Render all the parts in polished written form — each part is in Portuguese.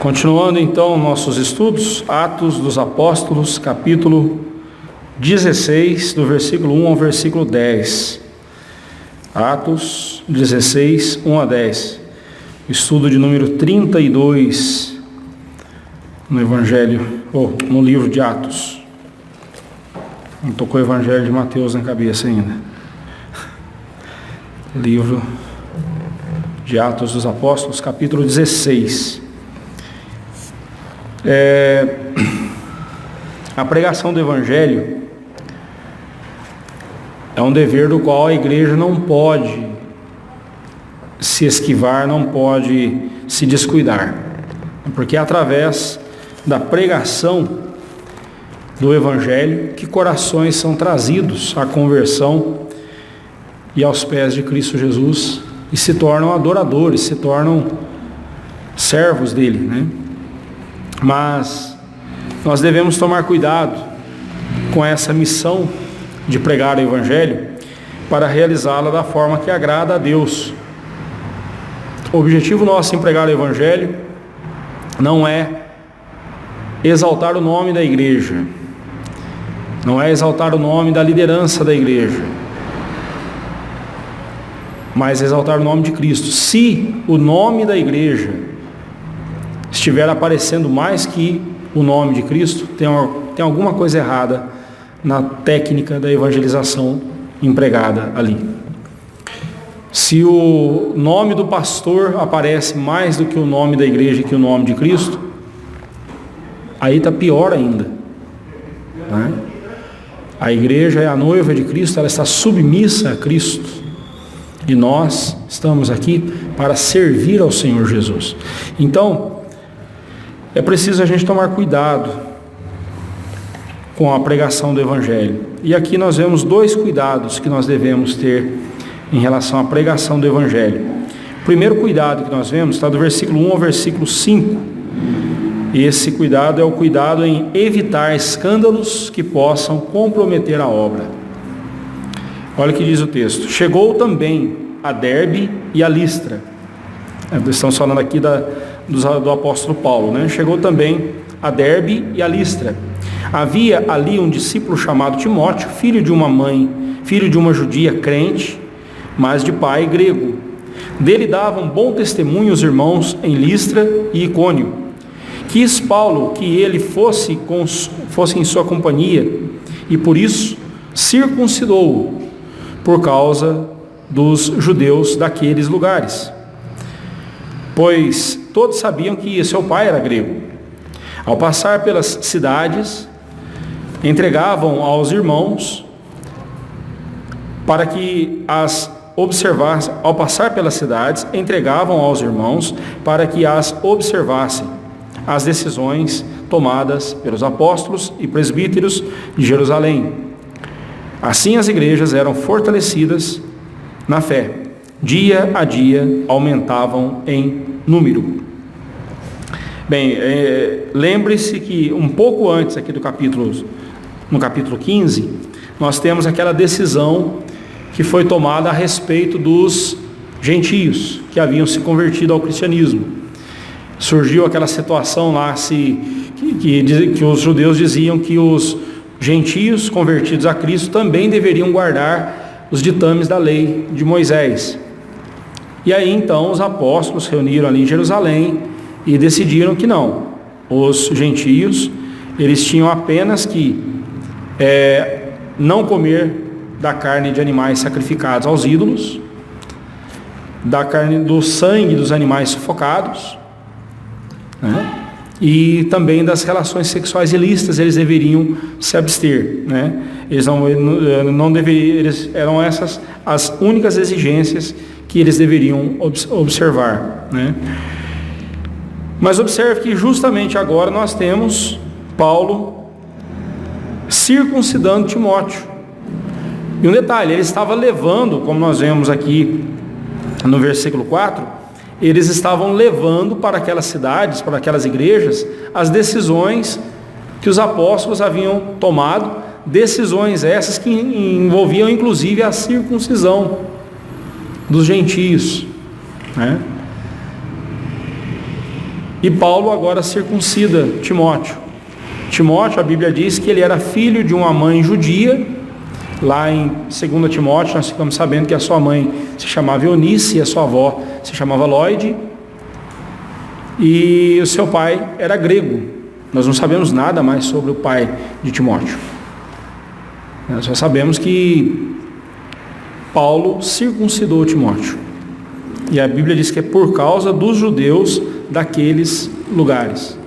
Continuando então nossos estudos, Atos dos Apóstolos, capítulo 16, do versículo 1 ao versículo 10. Atos 16, 1 a 10. Estudo de número 32 no Evangelho, no livro de Atos. Não tocou o Evangelho de Mateus na cabeça ainda. Livro de Atos dos Apóstolos, capítulo 16. A pregação do Evangelho é um dever do qual a igreja não pode se esquivar, não pode se descuidar, porque é através da pregação do Evangelho que corações são trazidos à conversão e aos pés de Cristo Jesus e se tornam adoradores, se tornam servos dele, né? Mas nós devemos tomar cuidado com essa missão de pregar o Evangelho para realizá-la da forma que agrada a Deus. O objetivo nosso em pregar o Evangelho não é exaltar o nome da igreja, não é exaltar o nome da liderança da igreja, mas exaltar o nome de Cristo. Se o nome da igreja estiver aparecendo mais que o nome de Cristo, tem alguma coisa errada na técnica da evangelização empregada ali. Se o nome do pastor aparece mais do que o nome da igreja, que o nome de Cristo, aí está pior ainda, né? A igreja é a noiva de Cristo, ela está submissa a Cristo, e nós estamos aqui para servir ao Senhor Jesus. Então, é preciso a gente tomar cuidado com a pregação do Evangelho. E aqui nós vemos dois cuidados que nós devemos ter em relação à pregação do Evangelho. O primeiro cuidado que nós vemos está do versículo 1 ao versículo 5. Esse cuidado é o cuidado em evitar escândalos que possam comprometer a obra. Olha o que diz o texto. Chegou também a Derbe e a Listra. Estamos falando aqui do apóstolo Paulo, né? Chegou também a Derbe e a Listra. Havia ali um discípulo chamado Timóteo, filho de uma judia crente, mas de pai grego. Dele davam bom testemunho os irmãos em Listra e Icônio. Quis Paulo que ele fosse em sua companhia, e por isso circuncidou-o, por causa dos judeus daqueles lugares, pois todos sabiam que seu pai era grego. Ao passar pelas cidades, entregavam aos irmãos para que as observassem. Ao passar pelas cidades, entregavam aos irmãos para que as observassem as decisões tomadas pelos apóstolos e presbíteros de Jerusalém. Assim as igrejas eram fortalecidas na fé. Dia a dia aumentavam em número. Bem, lembre-se que um pouco antes aqui no capítulo 15, nós temos aquela decisão que foi tomada a respeito dos gentios que haviam se convertido ao cristianismo. Surgiu aquela situação lá que os judeus diziam que os gentios convertidos a Cristo também deveriam guardar os ditames da lei de Moisés. E aí então os apóstolos reuniram ali em Jerusalém e decidiram que não, os gentios, eles tinham apenas que não comer da carne de animais sacrificados aos ídolos, do sangue dos animais sufocados, né? E também das relações sexuais ilícitas eles deveriam se abster, né? Eram essas as únicas exigências que eles deveriam observar, né? Mas observe que justamente agora nós temos Paulo circuncidando Timóteo. E um detalhe, ele estava levando, como nós vemos aqui no versículo 4, eles estavam levando para aquelas cidades, para aquelas igrejas, as decisões que os apóstolos haviam tomado, decisões essas que envolviam inclusive a circuncisão dos gentios, né? E Paulo agora circuncida Timóteo. Timóteo, a Bíblia diz que ele era filho de uma mãe judia. Lá em 2 Timóteo nós ficamos sabendo que a sua mãe se chamava Eunice e a sua avó se chamava Lóide. E o seu pai era grego. Nós não sabemos nada mais sobre o pai de Timóteo. Nós só sabemos que Paulo circuncidou Timóteo. E a Bíblia diz que é por causa dos judeus daqueles lugares.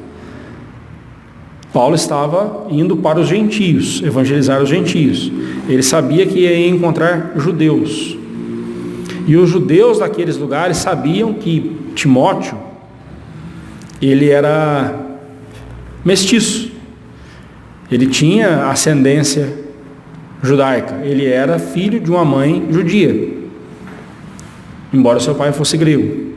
Paulo estava indo para os gentios, evangelizar os gentios. Ele sabia que ia encontrar judeus. E os judeus daqueles lugares sabiam que Timóteo, ele era mestiço. Ele tinha ascendência judaica. Ele era filho de uma mãe judia, embora seu pai fosse grego.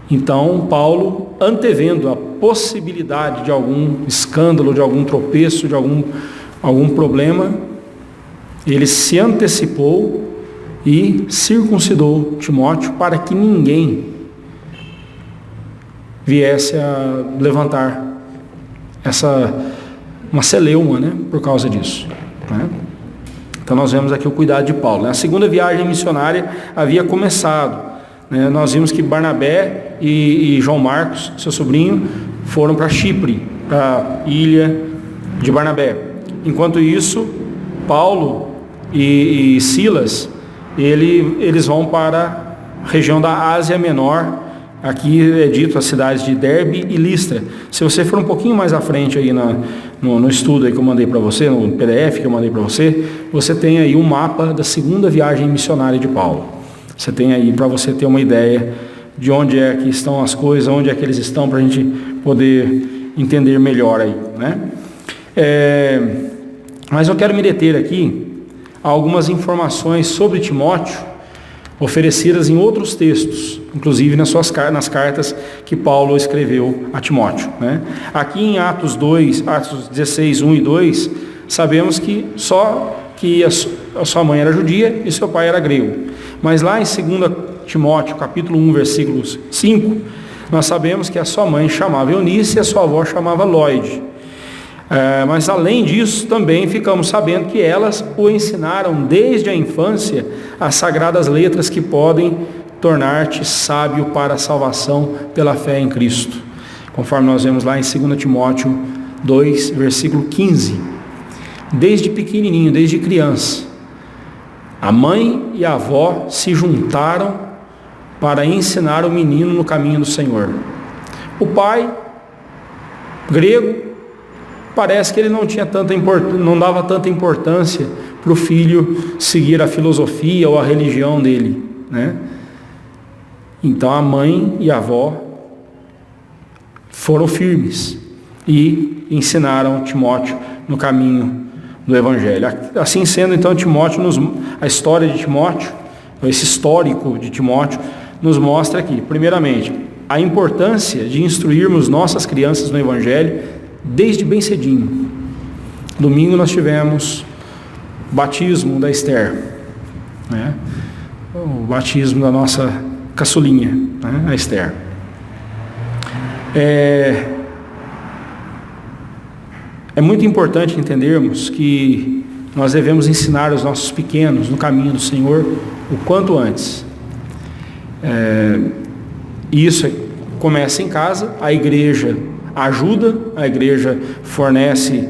Então Paulo, antevendo a possibilidade de algum escândalo, de algum tropeço, de algum problema, ele se antecipou e circuncidou Timóteo para que ninguém viesse a levantar uma celeuma, por causa disso. Então nós vemos aqui o cuidado de Paulo. A segunda viagem missionária havia começado. Nós vimos que Barnabé e João Marcos, seu sobrinho, foram para Chipre, para a ilha de Barnabé. Enquanto isso, Paulo e Silas, eles vão para a região da Ásia Menor. Aqui é dito as cidades de Derbe e Listra. Se você for um pouquinho mais à frente aí no estudo aí que eu mandei para você, no PDF que eu mandei para você, você tem aí um mapa da segunda viagem missionária de Paulo. Você tem aí para você ter uma ideia de onde é que estão as coisas, onde é que eles estão, para a gente poder entender melhor aí, Mas eu quero me deter aqui a algumas informações sobre Timóteo, oferecidas em outros textos, inclusive nas cartas que Paulo escreveu a Timóteo. Aqui em Atos 16, 1 e 2, sabemos que a sua mãe era judia e seu pai era grego. Mas lá em 2 Timóteo, capítulo 1, versículo 5, nós sabemos que a sua mãe chamava Eunice e a sua avó chamava Lóide. Mas além disso, também ficamos sabendo que elas o ensinaram desde a infância as sagradas letras que podem tornar-te sábio para a salvação pela fé em Cristo, conforme nós vemos lá em 2 Timóteo 2, versículo 15. Desde pequenininho, desde criança, a mãe e a avó se juntaram para ensinar o menino no caminho do Senhor. O pai, grego, parece que ele não dava tanta importância para o filho seguir a filosofia ou a religião dele, Então a mãe e a avó foram firmes e ensinaram Timóteo no caminho do Evangelho. Assim sendo, então, a história de Timóteo, esse histórico de Timóteo, nos mostra aqui, primeiramente, a importância de instruirmos nossas crianças no Evangelho desde bem cedinho. Domingo nós tivemos o batismo da Esther, o batismo da nossa caçulinha, a Esther. É muito importante entendermos que nós devemos ensinar os nossos pequenos no caminho do Senhor o quanto antes. Isso começa em casa, a igreja ajuda, a igreja fornece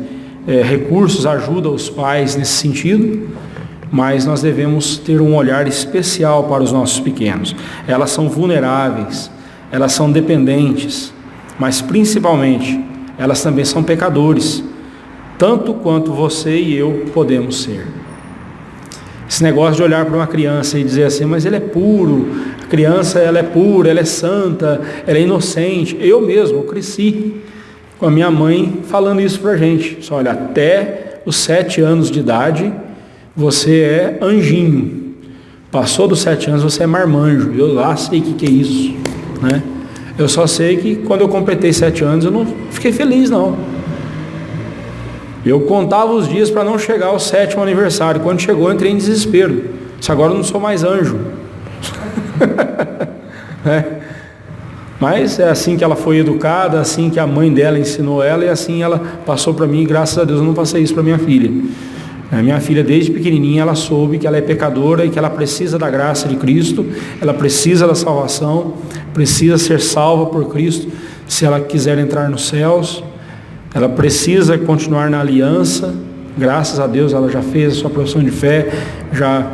recursos, ajuda os pais nesse sentido, mas nós devemos ter um olhar especial para os nossos pequenos. Elas são vulneráveis, elas são dependentes, mas principalmente elas também são pecadores, tanto quanto você e eu podemos ser. Esse negócio de olhar para uma criança e dizer assim, mas ele é puro, a criança ela é pura, ela é santa, ela é inocente. Eu mesmo cresci com a minha mãe falando isso para a gente. Só olha, até os 7 anos de idade você é anjinho. Passou dos 7 anos você é marmanjo. Eu lá sei o que é isso, Eu só sei que quando eu completei 7 anos eu não fiquei feliz não. Eu contava os dias para não chegar ao 7º aniversário. Quando chegou, eu entrei em desespero. Agora eu não sou mais anjo. Mas é assim que ela foi educada, assim que a mãe dela ensinou ela, e assim ela passou para mim, e graças a Deus eu não passei isso para minha filha. A minha filha, desde pequenininha, ela soube que ela é pecadora e que ela precisa da graça de Cristo, ela precisa da salvação, precisa ser salva por Cristo, se ela quiser entrar nos céus, ela precisa continuar na aliança. Graças a Deus ela já fez a sua profissão de fé, já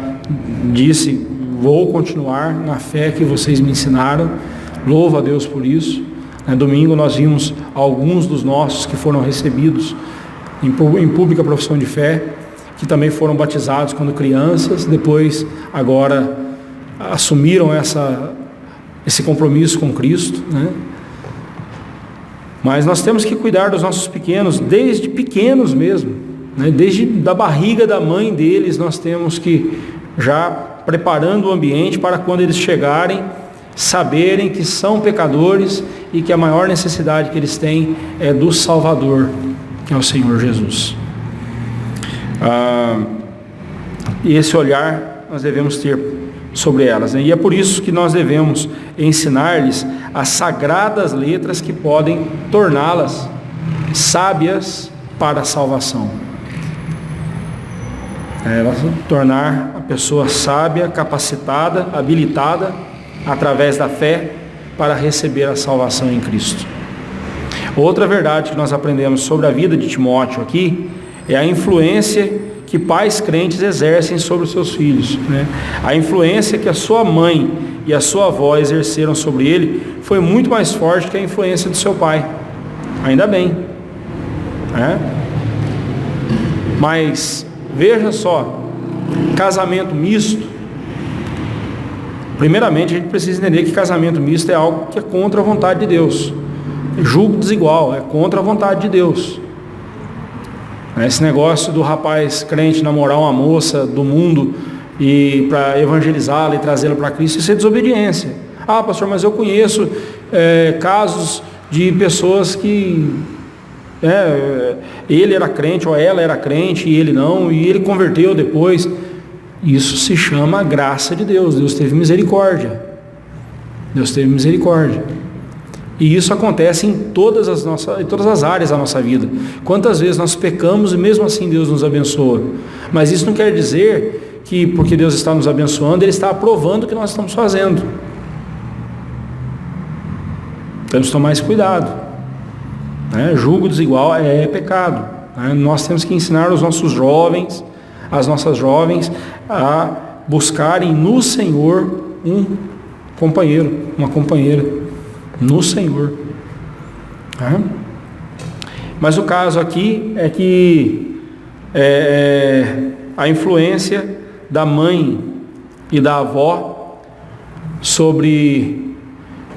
disse, vou continuar na fé que vocês me ensinaram, louvo a Deus por isso. Domingo nós vimos alguns dos nossos que foram recebidos em pública profissão de fé, que também foram batizados quando crianças, depois agora assumiram esse compromisso com Cristo, né? Mas nós temos que cuidar dos nossos pequenos, desde pequenos mesmo, né? Desde da barriga da mãe deles, nós temos que já preparando o ambiente para quando eles chegarem, saberem que são pecadores e que a maior necessidade que eles têm é do Salvador, que é o Senhor Jesus. E esse olhar nós devemos ter sobre elas, né? E é por isso que nós devemos ensinar-lhes as sagradas letras que podem torná-las sábias para a salvação. Tornar a pessoa sábia, capacitada, habilitada através da fé para receber a salvação em Cristo. Outra verdade que nós aprendemos sobre a vida de Timóteo aqui é a influência que pais crentes exercem sobre os seus filhos, né? A influência que a sua mãe e a sua avó exerceram sobre ele foi muito mais forte que a influência do seu pai. Ainda bem, né? Mas veja só, casamento misto, primeiramente a gente precisa entender que casamento misto é algo que é contra a vontade de Deus. Julgo desigual, é contra a vontade de Deus. Esse negócio do rapaz crente namorar uma moça do mundo e para evangelizá-la e trazê-la para Cristo, isso é desobediência. Ah, pastor, mas eu conheço casos de pessoas que ele era crente ou ela era crente e ele não, e ele converteu depois. Isso se chama graça de Deus. Deus teve misericórdia. Deus teve misericórdia. E isso acontece em todas as áreas da nossa vida. Quantas vezes nós pecamos e mesmo assim Deus nos abençoa. Mas isso não quer dizer que porque Deus está nos abençoando, Ele está aprovando o que nós estamos fazendo. Temos que tomar esse cuidado, né? Julgo desigual é pecado, né? Nós temos que ensinar os nossos jovens, as nossas jovens, a buscarem no Senhor um companheiro, uma companheira no Senhor. Mas o caso aqui é que a influência da mãe e da avó sobre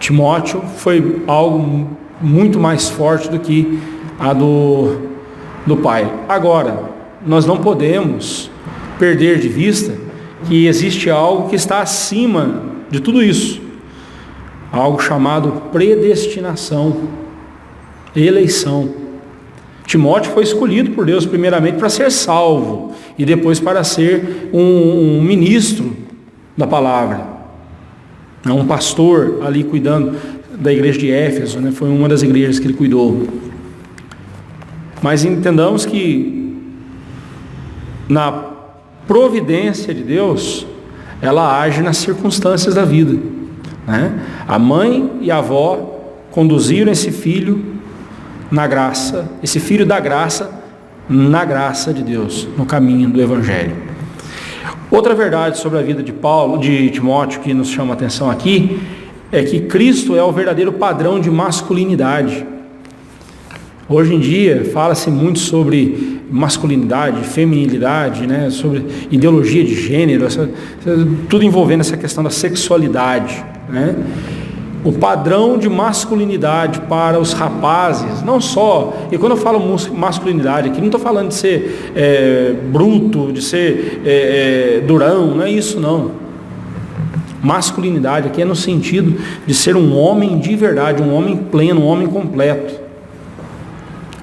Timóteo foi algo muito mais forte do que a do pai. Agora, nós não podemos perder de vista que existe algo que está acima de tudo isso, algo chamado predestinação, eleição. Timóteo foi escolhido por Deus primeiramente para ser salvo e depois para ser um ministro da palavra, um pastor ali cuidando da igreja de Éfeso, né? Foi uma das igrejas que ele cuidou. Mas entendamos que na providência de Deus, ela age nas circunstâncias da vida, né? A mãe e a avó conduziram esse filho na graça, esse filho da graça, na graça de Deus, no caminho do Evangelho. Outra verdade sobre a vida de Timóteo que nos chama a atenção aqui, é que Cristo é o verdadeiro padrão de masculinidade. Hoje em dia fala-se muito sobre masculinidade, feminilidade, né? Sobre ideologia de gênero, tudo envolvendo essa questão da sexualidade, né? O padrão de masculinidade para os rapazes, não só, e quando eu falo masculinidade aqui, não estou falando de ser bruto, de ser durão, não é isso não. Masculinidade aqui é no sentido de ser um homem de verdade, um homem pleno, um homem completo.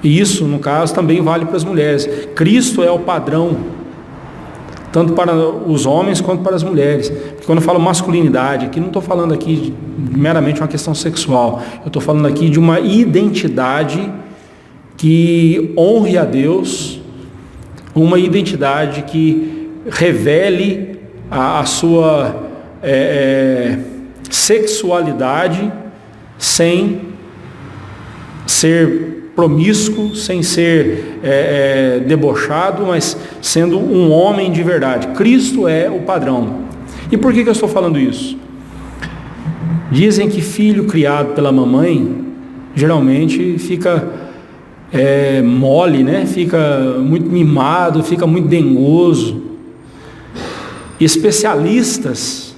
E isso, no caso, também vale para as mulheres. Cristo é o padrão tanto para os homens quanto para as mulheres. Porque quando eu falo masculinidade, aqui não estou falando aqui de meramente uma questão sexual, eu estou falando aqui de uma identidade que honre a Deus, uma identidade que revele a sua sexualidade sem ser promíscuo, sem ser debochado, mas sendo um homem de verdade. Cristo é o padrão. E por que eu estou falando isso? Dizem que filho criado pela mamãe geralmente fica mole, né? Fica muito mimado, fica muito dengoso. Especialistas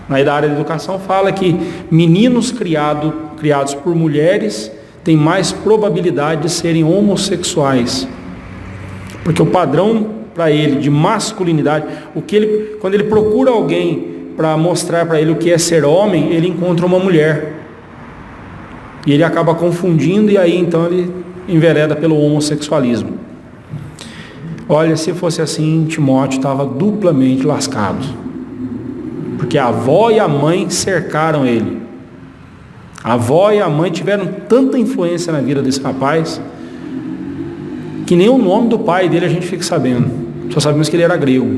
na área da educação falam que meninos criados por mulheres têm mais probabilidade de serem homossexuais, porque o padrão para ele de masculinidade, quando ele procura alguém para mostrar para ele o que é ser homem, ele encontra uma mulher e ele acaba confundindo, e aí então ele envereda pelo homossexualismo. Olha, se fosse assim, Timóteo estava duplamente lascado, porque a avó e a mãe cercaram ele. A avó e a mãe tiveram tanta influência na vida desse rapaz que nem o nome do pai dele a gente fica sabendo. Só sabemos que ele era grego.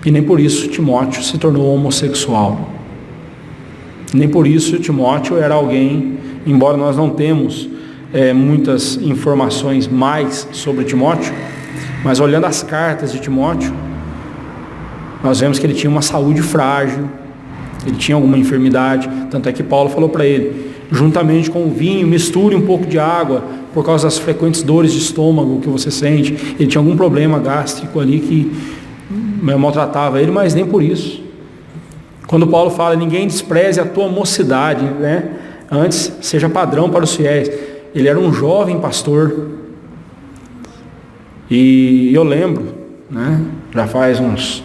E nem por isso Timóteo se tornou homossexual. Nem por isso Timóteo era alguém, embora nós não temos muitas informações mais sobre Timóteo, mas olhando as cartas de Timóteo, nós vemos que ele tinha uma saúde frágil, ele tinha alguma enfermidade, tanto é que Paulo falou para ele, juntamente com o vinho, misture um pouco de água, por causa das frequentes dores de estômago que você sente. Ele tinha algum problema gástrico ali que maltratava ele, mas nem por isso. Quando Paulo fala, ninguém despreze a tua mocidade, né? Antes, seja padrão para os fiéis. Ele era um jovem pastor, e eu lembro, né? Já faz uns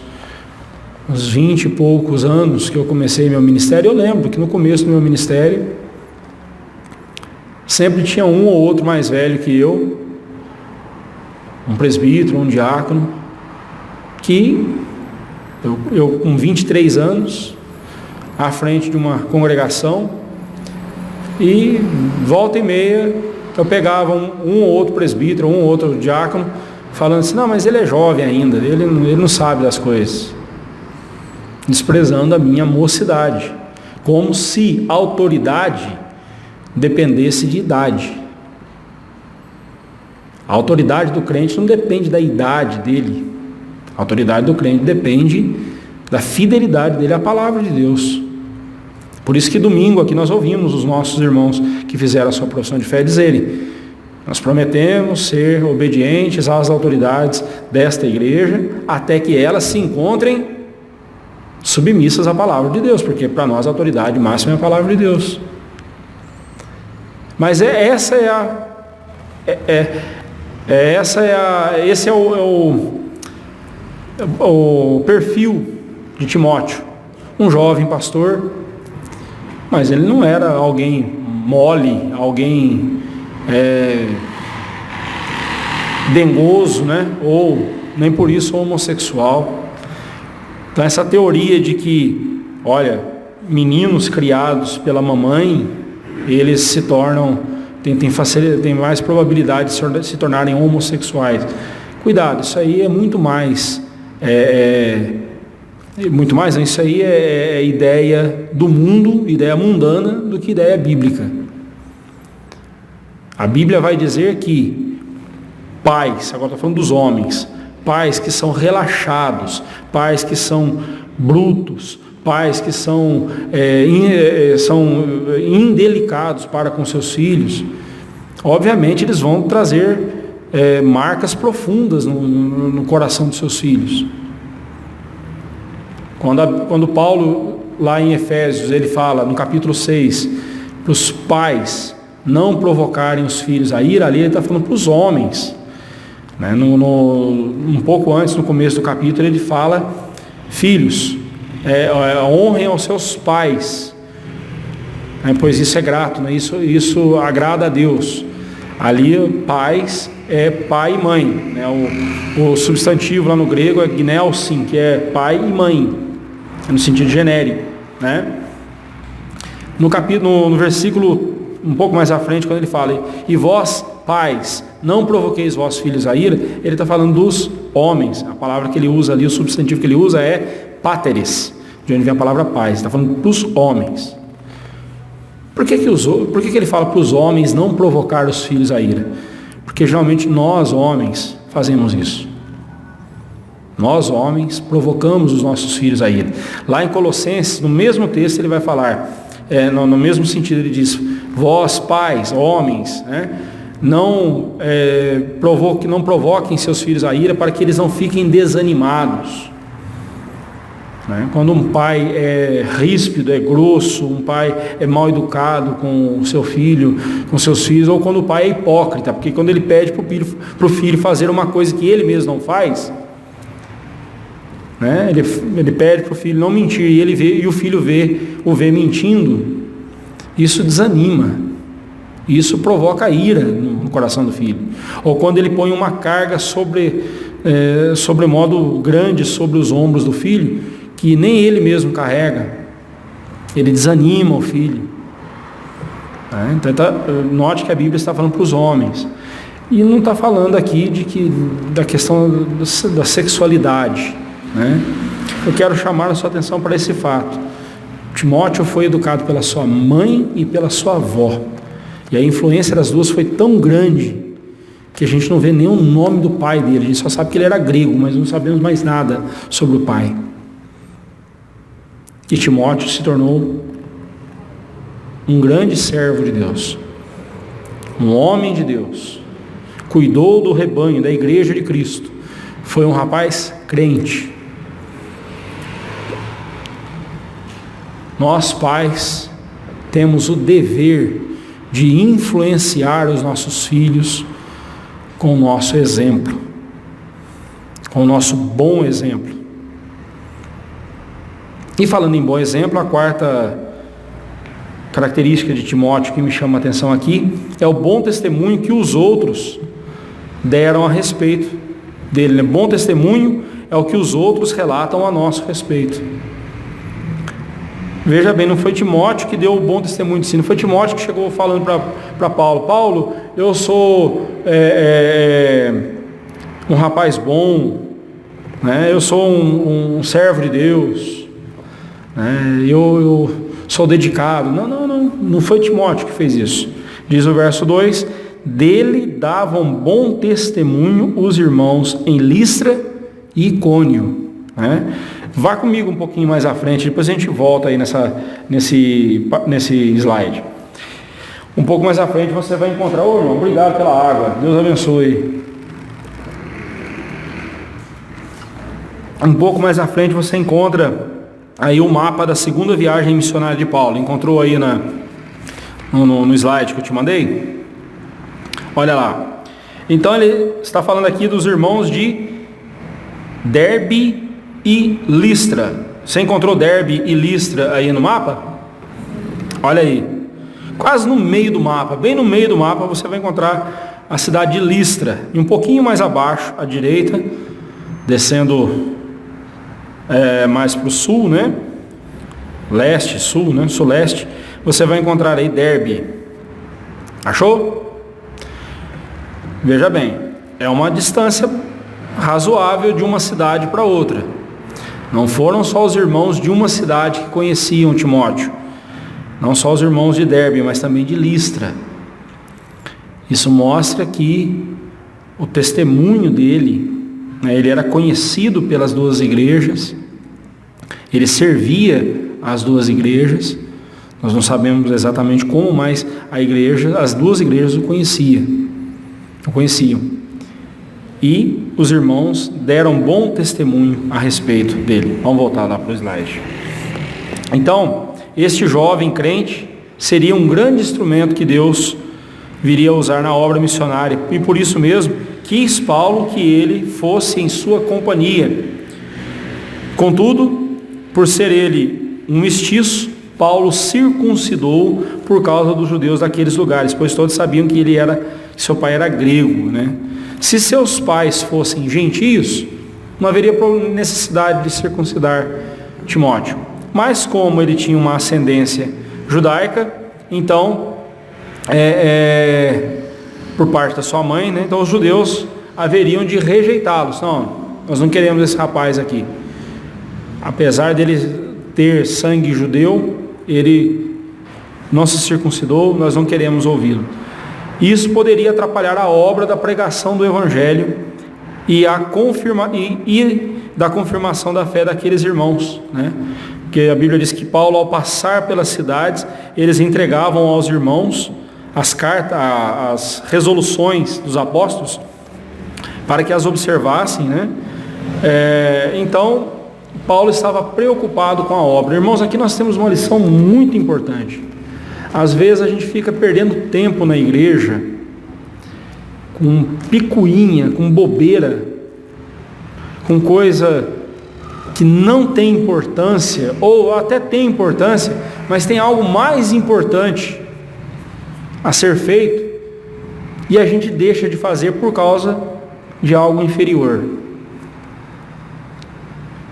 20 e poucos anos que eu comecei meu ministério. Eu lembro que no começo do meu ministério sempre tinha um ou outro mais velho que eu, um presbítero, um diácono, que eu com 23 anos, à frente de uma congregação, e volta e meia eu pegava um ou outro presbítero, um ou outro diácono, falando assim, não, mas ele é jovem ainda, ele não sabe das coisas, desprezando a minha mocidade, como se a autoridade dependesse de idade. A autoridade do crente não depende da idade dele, a autoridade do crente depende da fidelidade dele à palavra de Deus. Por isso que domingo aqui nós ouvimos os nossos irmãos que fizeram a sua profissão de fé dizerem, nós prometemos ser obedientes às autoridades desta igreja, até que elas se encontrem submissas à palavra de Deus, porque para nós a autoridade máxima é a palavra de Deus. Mas esse é o perfil de Timóteo, um jovem pastor, mas ele não era alguém mole, alguém dengoso, né? Ou nem por isso homossexual. Então essa teoria de que, olha, meninos criados pela mamãe, eles se tornam, tem mais probabilidade de se tornarem homossexuais. Cuidado, isso aí é muito mais, isso aí é ideia do mundo, ideia mundana, do que ideia bíblica. A Bíblia vai dizer que pais, agora estou falando dos homens, pais que são relaxados, pais que são brutos, pais que são indelicados para com seus filhos, obviamente eles vão trazer marcas profundas no coração dos seus filhos. Quando Paulo, lá em Efésios, ele fala, no capítulo 6, para os pais não provocarem os filhos a ira, ali ele está falando para os homens. Né? Um pouco antes, no começo do capítulo, ele fala, filhos, honrem aos seus pais, pois isso é grato, né? Isso agrada a Deus. Ali, pais é pai e mãe, né? O substantivo lá no grego é gnelsin, que é pai e mãe, no sentido genérico, né? No versículo um pouco mais à frente, quando ele fala, e vós, pais, não provoqueis vossos filhos a ira, ele está falando dos homens. A palavra que ele usa ali, o substantivo que ele usa é páteres, de onde vem a palavra pais, está falando dos homens. Por que ele fala para os homens não provocar os filhos a ira? Porque geralmente nós, homens, fazemos isso. Nós, homens, provocamos os nossos filhos a ira. Lá em Colossenses, no mesmo texto, ele vai falar, no mesmo sentido, ele diz, vós, pais, homens, né, não provoquem seus filhos a ira para que eles não fiquem desanimados. Né? Quando um pai é ríspido, é grosso, um pai é mal educado com o seu filho, com seus filhos, ou quando o pai é hipócrita, porque quando ele pede para o filho fazer uma coisa que ele mesmo não faz, né? Ele pede para o filho não mentir, e o filho o vê mentindo, isso desanima, isso provoca ira no coração do filho. Ou quando ele põe uma carga sobremodo grande sobre os ombros do filho, que nem ele mesmo carrega, ele desanima o filho. Então, note que a Bíblia está falando para os homens, e não está falando aqui da questão da sexualidade, né? Eu quero chamar a sua atenção para esse fato. Timóteo foi educado pela sua mãe e pela sua avó, e a influência das duas foi tão grande que a gente não vê nenhum nome do pai dele. A gente só sabe que ele era grego, mas não sabemos mais nada sobre o pai. E Timóteo se tornou um grande servo de Deus, um homem de Deus, cuidou do rebanho, da igreja de Cristo, foi um rapaz crente. Nós, pais, temos o dever de influenciar os nossos filhos com o nosso exemplo, com o nosso bom exemplo. E falando em bom exemplo, a quarta característica de Timóteo que me chama a atenção aqui é o bom testemunho que os outros deram a respeito dele. Bom testemunho é o que os outros relatam a nosso respeito. Veja bem, não foi Timóteo que deu o bom testemunho de si, não foi Timóteo que chegou falando para Paulo, eu sou um rapaz bom, né? Eu sou um servo de Deus, né? Eu sou dedicado. Não foi Timóteo que fez isso. Diz o verso 2, dele davam bom testemunho os irmãos em Listra e Icônio, né? Vá comigo um pouquinho mais à frente, depois a gente volta aí nesse slide. Um pouco mais à frente você vai encontrar, irmão, obrigado pela água, Deus abençoe. Um pouco mais à frente você encontra aí o mapa da segunda viagem missionária de Paulo. Encontrou aí no slide que eu te mandei? Olha lá. Então ele está falando aqui dos irmãos de Derbe e Listra. Você encontrou Derbe e Listra aí no mapa? Olha aí, quase no meio do mapa, bem no meio do mapa você vai encontrar a cidade de Listra. E um pouquinho mais abaixo, à direita, descendo mais para o sul, né? Leste, sul, né? Sul-leste, você vai encontrar aí Derbe. Achou? Veja bem, é uma distância razoável de uma cidade para outra. Não foram só os irmãos de uma cidade que conheciam Timóteo, não só os irmãos de Derbe, mas também de Listra. Isso mostra que o testemunho dele, né, ele era conhecido pelas duas igrejas, ele servia às duas igrejas. Nós não sabemos exatamente como, mas as duas igrejas o conheciam. E os irmãos deram bom testemunho a respeito dele. Vamos voltar lá para o slide. Então, este jovem crente seria um grande instrumento que Deus viria a usar na obra missionária, e por isso mesmo quis Paulo que ele fosse em sua companhia. Contudo, por ser ele um mestiço, Paulo circuncidou por causa dos judeus daqueles lugares, pois todos sabiam que seu pai era grego, né? Se seus pais fossem gentios, não haveria necessidade de circuncidar Timóteo. Mas como ele tinha uma ascendência judaica, então, por parte da sua mãe, né, então os judeus haveriam de rejeitá-los. Não, nós não queremos esse rapaz aqui. Apesar dele ter sangue judeu, ele não se circuncidou, nós não queremos ouvi-lo. Isso poderia atrapalhar a obra da pregação do Evangelho e da confirmação da fé daqueles irmãos, né? Porque a Bíblia diz que Paulo, ao passar pelas cidades, eles entregavam aos irmãos as cartas, as resoluções dos apóstolos, para que as observassem, né? Então, Paulo estava preocupado com a obra. Irmãos, aqui nós temos uma lição muito importante. Às vezes a gente fica perdendo tempo na igreja com picuinha, com bobeira, com coisa que não tem importância, ou até tem importância, mas tem algo mais importante a ser feito, e a gente deixa de fazer por causa de algo inferior.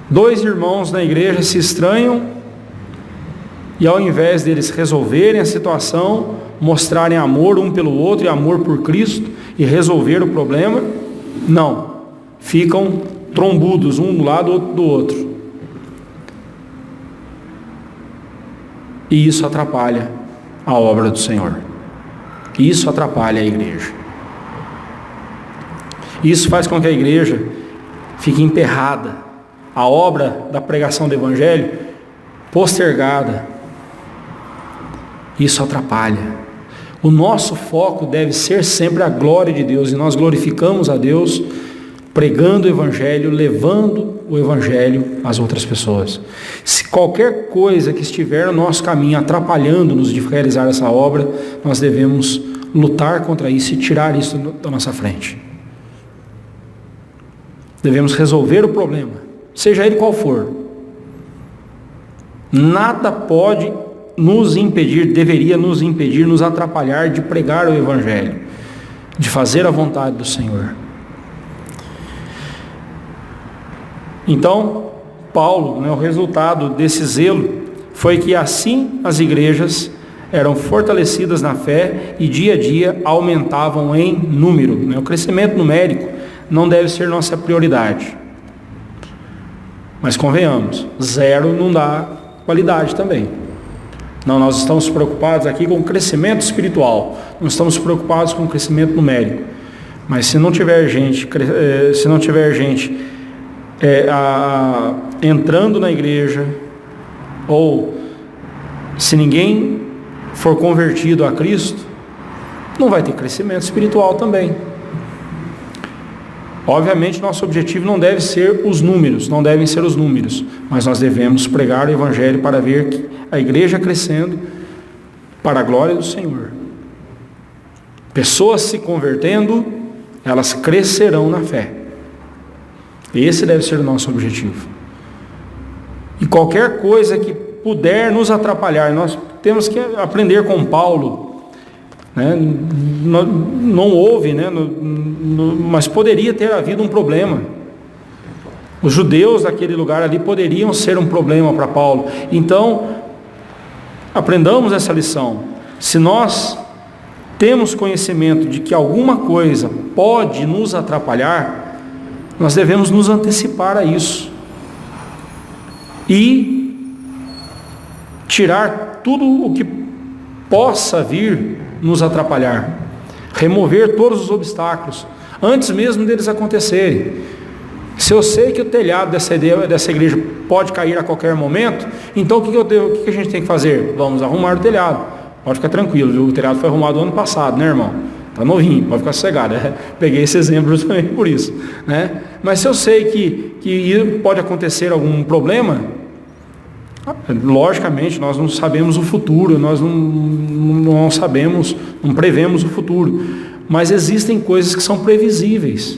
Dois irmãos na igreja se estranham, e ao invés deles resolverem a situação, mostrarem amor um pelo outro e amor por Cristo e resolver o problema, não, ficam trombudos um do lado, outro do outro. E isso atrapalha a obra do Senhor. Isso atrapalha a igreja. Isso faz com que a igreja fique emperrada, a obra da pregação do Evangelho postergada. Isso atrapalha. O nosso foco deve ser sempre a glória de Deus, e nós glorificamos a Deus pregando o Evangelho, levando o Evangelho às outras pessoas. Se qualquer coisa que estiver no nosso caminho atrapalhando-nos de realizar essa obra, nós devemos lutar contra isso e tirar isso da nossa frente. Devemos resolver o problema, seja ele qual for. Nada pode nos impedir, deveria nos impedir, nos atrapalhar de pregar o Evangelho, de fazer a vontade do Senhor. Então, Paulo, o resultado desse zelo foi que assim as igrejas eram fortalecidas na fé e dia a dia aumentavam em número. O crescimento numérico não deve ser nossa prioridade. Mas convenhamos, 0 não dá qualidade também. Não, nós estamos preocupados aqui com o crescimento espiritual, não estamos preocupados com o crescimento numérico. Mas se não tiver gente, entrando na igreja, ou se ninguém for convertido a Cristo, não vai ter crescimento espiritual também. Obviamente, nosso objetivo não deve ser os números, não devem ser os números, mas nós devemos pregar o Evangelho para ver que a igreja crescendo para a glória do Senhor. Pessoas se convertendo, elas crescerão na fé. Esse deve ser o nosso objetivo. E qualquer coisa que puder nos atrapalhar, nós temos que aprender com Paulo, né? Não houve, né? Mas poderia ter havido um problema. Os judeus daquele lugar ali poderiam ser um problema para Paulo. Então, aprendamos essa lição. Se nós temos conhecimento de que alguma coisa pode nos atrapalhar, nós devemos nos antecipar a isso e tirar tudo o que possa vir nos atrapalhar, remover todos os obstáculos antes mesmo deles acontecerem. Se eu sei que o telhado dessa igreja pode cair a qualquer momento, então o que a gente tem que fazer? Vamos arrumar o telhado. Pode ficar tranquilo, o telhado foi arrumado ano passado, né, irmão? Está novinho, pode ficar sossegado. Peguei esse exemplo justamente por isso, né? Mas se eu sei que pode acontecer algum problema, logicamente nós não sabemos o futuro, nós não sabemos, não prevemos o futuro, mas existem coisas que são previsíveis.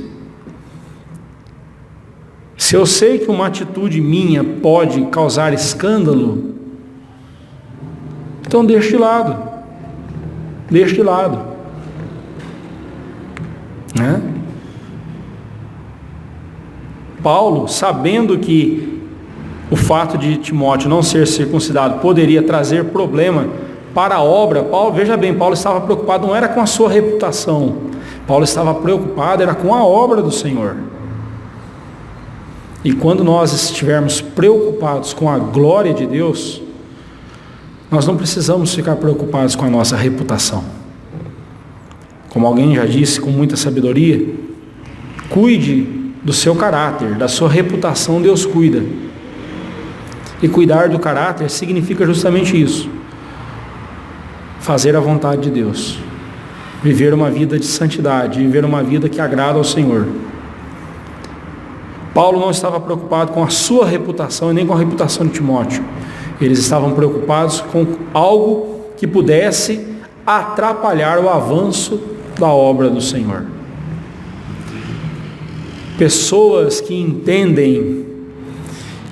Se eu sei que uma atitude minha pode causar escândalo, então deixa de lado, né? Paulo, sabendo que o fato de Timóteo não ser circuncidado poderia trazer problema para a obra, Paulo, veja bem, Paulo estava preocupado não era com a sua reputação, Paulo estava preocupado era com a obra do Senhor. E quando nós estivermos preocupados com a glória de Deus, nós não precisamos ficar preocupados com a nossa reputação. Como alguém já disse com muita sabedoria, cuide do seu caráter, da sua reputação, Deus cuida. E cuidar do caráter significa justamente isso: fazer a vontade de Deus, viver uma vida de santidade, viver uma vida que agrada ao Senhor. Paulo não estava preocupado com a sua reputação e nem com a reputação de Timóteo. Eles estavam preocupados com algo que pudesse atrapalhar o avanço da obra do Senhor. Pessoas que entendem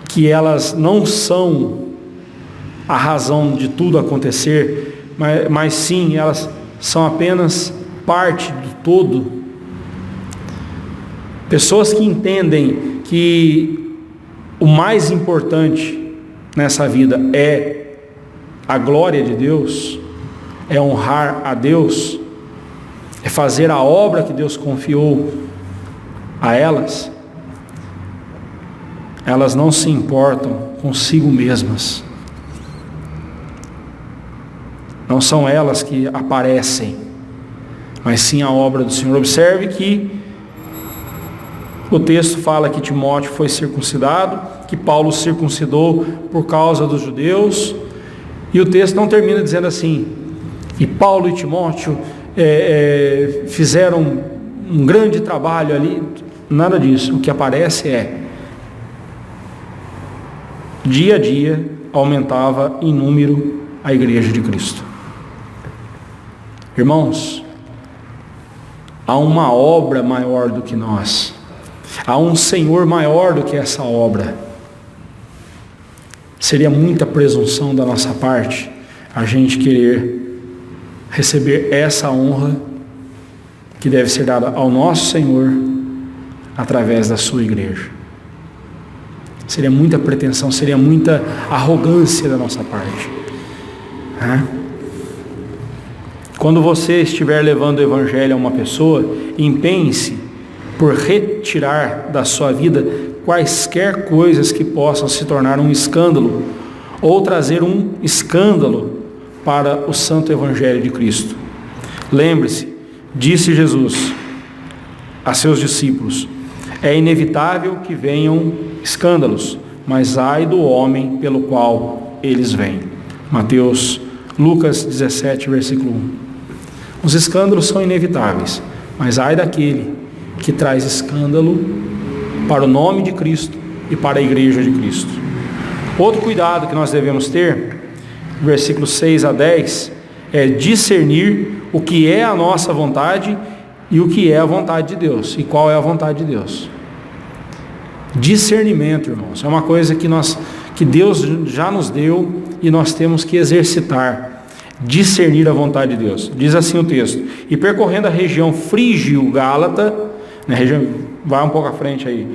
que elas não são a razão de tudo acontecer, mas sim, elas são apenas parte do todo. Pessoas que entendem que o mais importante nessa vida é a glória de Deus, é honrar a Deus, é fazer a obra que Deus confiou a elas. Elas não se importam consigo mesmas. Não são elas que aparecem, mas sim a obra do Senhor. Observe que o texto fala que Timóteo foi circuncidado, que Paulo circuncidou por causa dos judeus, e o texto não termina dizendo assim: e Paulo e Timóteo fizeram um grande trabalho ali. Nada disso. O que aparece é: dia a dia aumentava em número a igreja de Cristo. Irmãos, há uma obra maior do que nós, há um Senhor maior do que essa obra. Seria muita presunção da nossa parte a gente querer receber essa honra que deve ser dada ao nosso Senhor através da sua igreja. Seria muita pretensão, seria muita arrogância da nossa parte. Quando você estiver levando o evangelho a uma pessoa, empenhe-se por retirar da sua vida quaisquer coisas que possam se tornar um escândalo ou trazer um escândalo para o santo evangelho de Cristo. Lembre-se, disse Jesus a seus discípulos: é inevitável que venham escândalos, mas ai do homem pelo qual eles vêm. Lucas 17, versículo 1. Os escândalos são inevitáveis, mas ai daquele que traz escândalo para o nome de Cristo e para a igreja de Cristo. Outro cuidado que nós devemos ter, versículos 6 a 10, é discernir o que é a nossa vontade e o que é a vontade de Deus. E qual é a vontade de Deus? Discernimento, irmãos, é uma coisa que Deus já nos deu e nós temos que exercitar. Discernir a vontade de Deus. Diz assim o texto: e percorrendo a região frígio-gálata, vai um pouco à frente aí,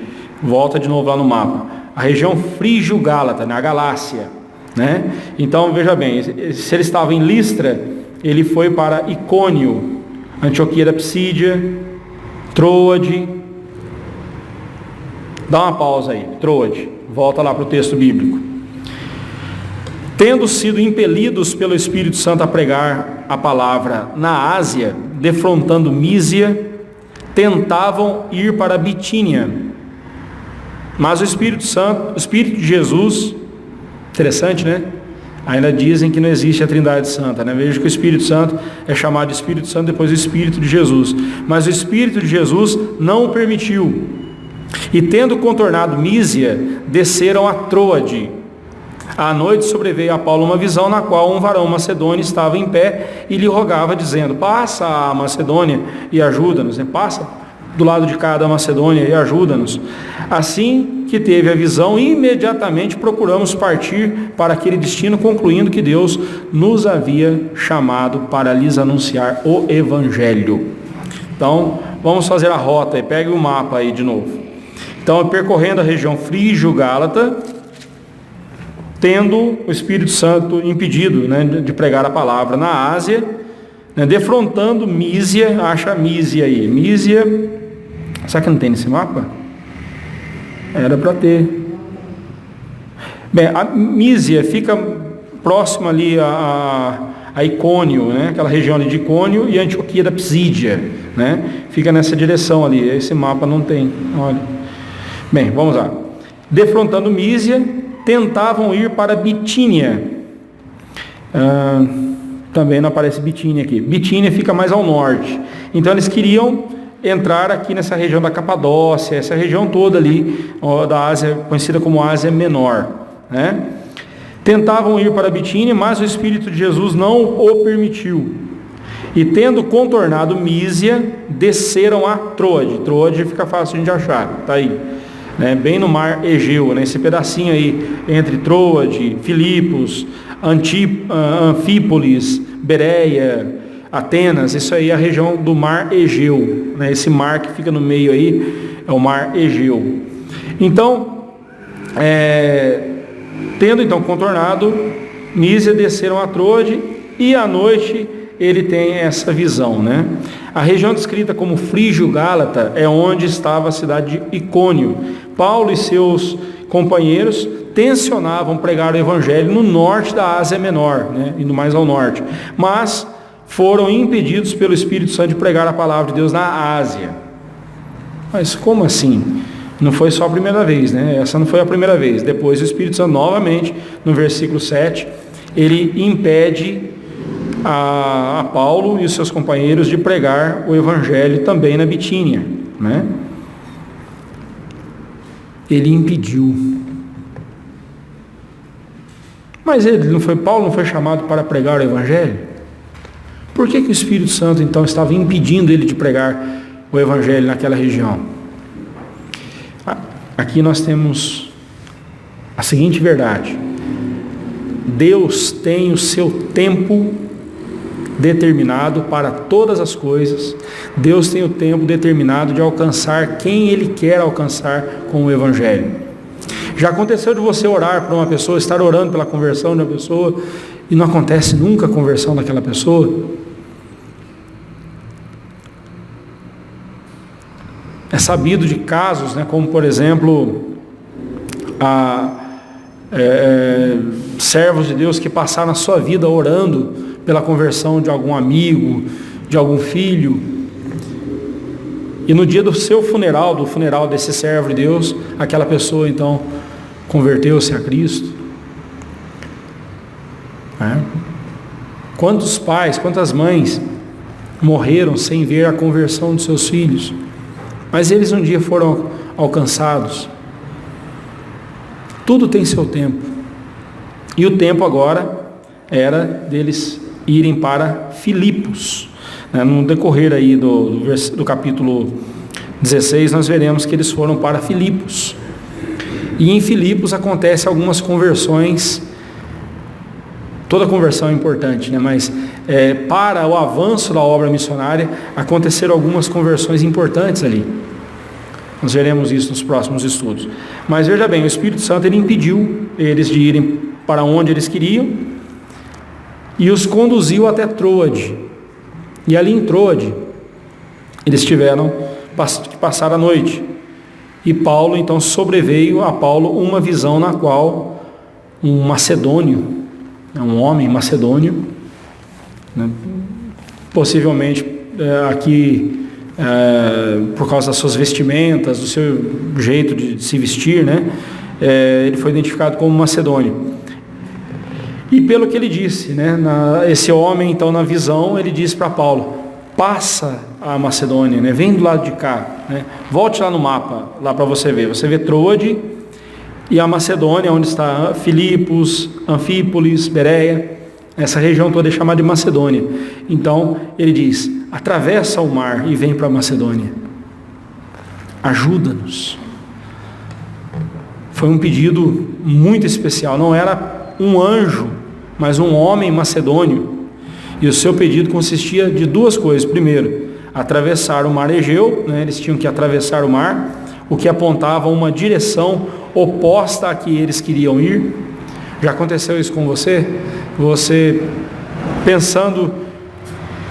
volta de novo lá no mapa, a região frígio-gálata, na Galácia, né? Então veja bem, se ele estava em Listra, ele foi para Icônio, Antioquia da Psídia, Troade. Dá uma pausa aí, Troade, volta lá para o texto bíblico. Tendo sido impelidos pelo Espírito Santo a pregar a palavra na Ásia, defrontando Mísia, tentavam ir para Bitínia. Mas o Espírito Santo, o Espírito de Jesus, interessante, né? Ainda dizem que não existe a Trindade Santa, né? Veja que o Espírito Santo é chamado de Espírito Santo, depois o Espírito de Jesus. Mas o Espírito de Jesus não o permitiu. E tendo contornado Mísia, desceram a Troade. À noite sobreveio a Paulo uma visão, na qual um varão macedônio estava em pé e lhe rogava, dizendo: passa a Macedônia e ajuda-nos. Passa do lado de cá da Macedônia e ajuda-nos. Assim que teve a visão, imediatamente procuramos partir para aquele destino, concluindo que Deus nos havia chamado para lhes anunciar o Evangelho. Então, vamos fazer a rota aí, pegue o mapa aí de novo. Então, percorrendo a região frígio-gálata, tendo o Espírito Santo impedido, né, de pregar a palavra na Ásia, né, defrontando Mísia. Acha Mísia aí. Mísia, será que não tem nesse mapa? Era para ter. Bem, a Mísia fica próxima ali a Icônio, né, aquela região ali de Icônio, e Antioquia da Psídia, né, fica nessa direção ali. Esse mapa não tem, olha. Bem, vamos lá. Defrontando Mísia, tentavam ir para Bitínia. Também não aparece Bitínia aqui. Bitínia fica mais ao norte. Então eles queriam entrar aqui nessa região da Capadócia, essa região toda ali da Ásia, conhecida como Ásia Menor, né? Tentavam ir para Bitínia, mas o Espírito de Jesus não o permitiu. E tendo contornado Mísia, desceram a Troade. Troade fica fácil de achar, tá aí, né? Bem no mar Egeu, né? Esse pedacinho aí entre Troade, Filipos, Anfípolis, Bereia, Atenas, isso aí é a região do mar Egeu, né? Esse mar que fica no meio aí é o mar Egeu. Então, tendo então contornado Mísia, desceram a Troade, e à noite ele tem essa visão, né? A região descrita como Frígio-Gálata é onde estava a cidade de Icônio. Paulo e seus companheiros tensionavam pregar o evangelho no norte da Ásia Menor, né? Indo mais ao norte, mas foram impedidos pelo Espírito Santo de pregar a palavra de Deus na Ásia. Mas como assim? Não foi só a primeira vez, né? Essa não foi a primeira vez. Depois o Espírito Santo, novamente, no versículo 7, ele impede a Paulo e os seus companheiros de pregar o evangelho também na Bitínia, né? Ele impediu. Mas Paulo não foi chamado para pregar o evangelho? Por que o Espírito Santo então estava impedindo ele de pregar o evangelho naquela região? Aqui nós temos a seguinte verdade: Deus tem o seu tempo determinado para todas as coisas. Deus tem o tempo determinado de alcançar quem Ele quer alcançar com o evangelho. Já aconteceu de você orar para uma pessoa, estar orando pela conversão de uma pessoa, e não acontece nunca a conversão daquela pessoa? É sabido de casos, né, como por exemplo, servos de Deus que passaram a sua vida orando pela conversão de algum amigo, de algum filho, e no dia do seu funeral, do funeral desse servo de Deus, aquela pessoa então converteu-se a Cristo. Quantos pais, quantas mães morreram sem ver a conversão dos seus filhos? Mas eles um dia foram alcançados. Tudo tem seu tempo. E o tempo agora era deles irem para Filipos. No decorrer aí do capítulo 16, nós veremos que eles foram para Filipos. E em Filipos acontecem algumas conversões. Toda conversão é importante, né? Mas para o avanço da obra missionária, aconteceram algumas conversões importantes ali. Nós veremos isso nos próximos estudos. Mas veja bem, o Espírito Santo ele impediu eles de irem para onde eles queriam e os conduziu até Troade. E ali em Troade, eles tiveram que passar a noite. E Paulo, então, sobreveio a Paulo uma visão na qual um macedônio, um homem macedônio, né, possivelmente aqui por causa das suas vestimentas, do seu jeito de se vestir, né, ele foi identificado como macedônio. E pelo que ele disse, né, esse homem então na visão, ele disse para Paulo: passa a Macedônia, né, vem do lado de cá, né, volte lá no mapa, lá para você ver. Você vê Troade e a Macedônia, onde está Filipos, Anfípolis, Bereia, essa região toda é chamada de Macedônia. Então ele diz: atravessa o mar e vem para a Macedônia, ajuda-nos. Foi um pedido muito especial, não era um anjo, mas um homem macedônio. E o seu pedido consistia de duas coisas. Primeiro, atravessar o mar Egeu, né? Eles tinham que atravessar o mar. o que apontava uma direção oposta à que eles queriam ir? Já aconteceu isso com você? Você pensando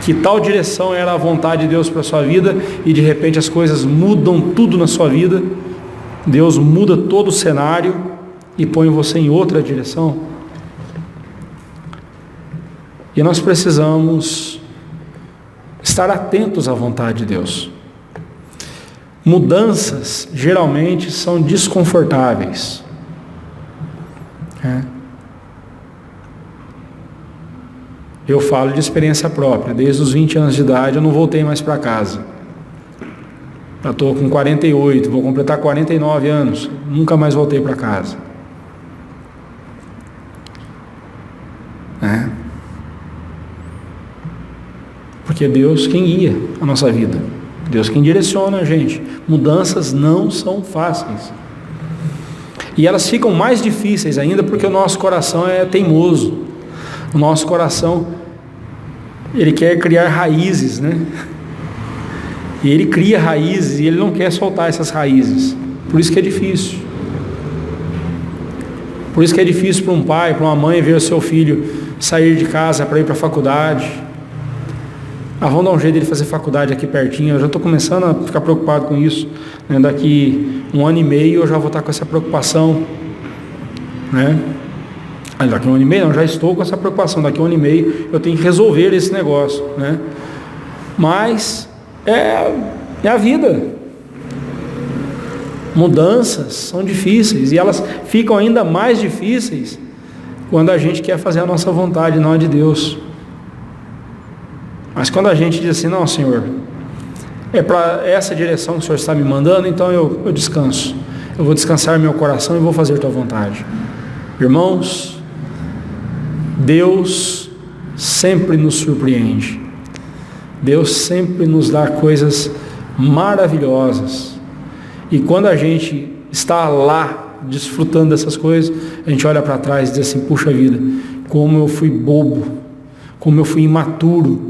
que tal direção era a vontade de Deus para a sua vida e de repente as coisas mudam tudo na sua vida, Deus muda todo o cenário e põe você em outra direção? E nós precisamos estar atentos à vontade de Deus. Mudanças geralmente são desconfortáveis. Eu falo de experiência própria. Desde os 20 anos de idade eu não voltei mais para casa. Já estou com 48, vou completar 49 anos. Nunca mais voltei para casa. Porque é Deus quem guia a nossa vida. Deus quem direciona a gente. Mudanças não são fáceis. E elas ficam mais difíceis ainda porque o nosso coração é teimoso. O nosso coração, ele quer criar raízes, né? E ele cria raízes e ele não quer soltar essas raízes. Por isso que é difícil. Por isso que é difícil para um pai, para uma mãe ver o seu filho sair de casa para ir para a faculdade. Vamos dar um jeito de fazer faculdade aqui pertinho. Eu já estou começando a ficar preocupado com isso, né? Daqui 1 ano e meio eu já vou estar com essa preocupação, né? Daqui 1 ano e meio não, já estou com essa preocupação. Daqui 1 ano e meio eu tenho que resolver esse negócio, né? Mas é a vida. Mudanças são difíceis e elas ficam ainda mais difíceis quando a gente quer fazer a nossa vontade, não a de Deus. Mas quando a gente diz assim, não, Senhor, é para essa direção que o Senhor está me mandando, então eu descanso. Eu vou descansar meu coração e vou fazer tua vontade. Irmãos, Deus sempre nos surpreende. Deus sempre nos dá coisas maravilhosas. E quando a gente está lá, desfrutando dessas coisas, a gente olha para trás e diz assim, puxa vida, como eu fui bobo, como eu fui imaturo,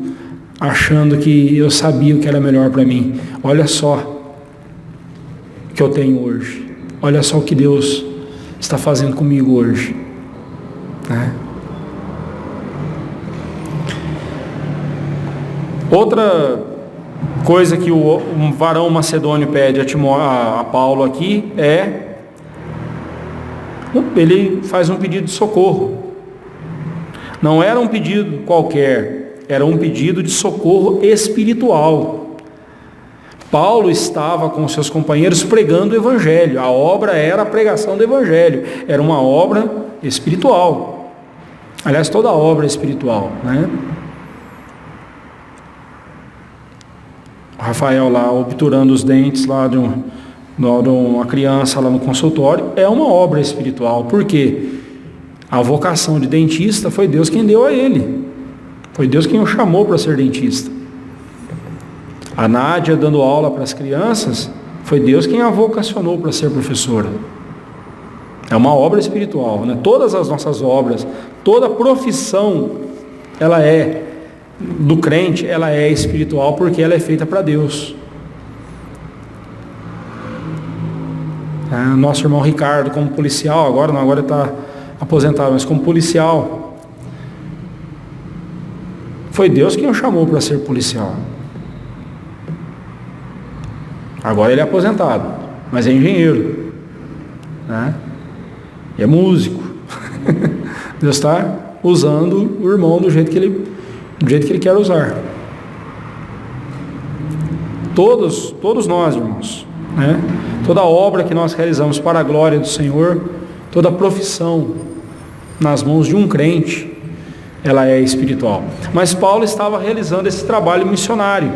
achando que eu sabia o que era melhor para mim. Olha só o que eu tenho hoje. Olha só o que Deus está fazendo comigo hoje, né? Outra coisa que um varão macedônio pede a Paulo aqui ele faz um pedido de socorro. Não era um pedido qualquer, era um pedido de socorro espiritual. Paulo estava com seus companheiros pregando o Evangelho. A obra era a pregação do Evangelho. Era uma obra espiritual. Aliás, toda obra é espiritual, né? O Rafael lá obturando os dentes lá de uma criança lá no consultório é uma obra espiritual. Por quê? A vocação de dentista foi Deus quem deu a ele. Foi Deus quem o chamou para ser dentista. A Nádia dando aula para as crianças, foi Deus quem a vocacionou para ser professora. É uma obra espiritual, né? Todas as nossas obras, toda profissão, ela é do crente, ela é espiritual porque ela é feita para Deus. Nosso irmão Ricardo, como policial, agora está aposentado, mas como policial, foi Deus quem o chamou para ser policial. Agora ele é aposentado, mas é engenheiro, né? E é músico. Deus está usando o irmão do jeito que ele quer usar. Todos nós, irmãos, né? Toda obra que nós realizamos para a glória do Senhor, toda profissão nas mãos de um crente, ela é espiritual. Mas Paulo estava realizando esse trabalho missionário.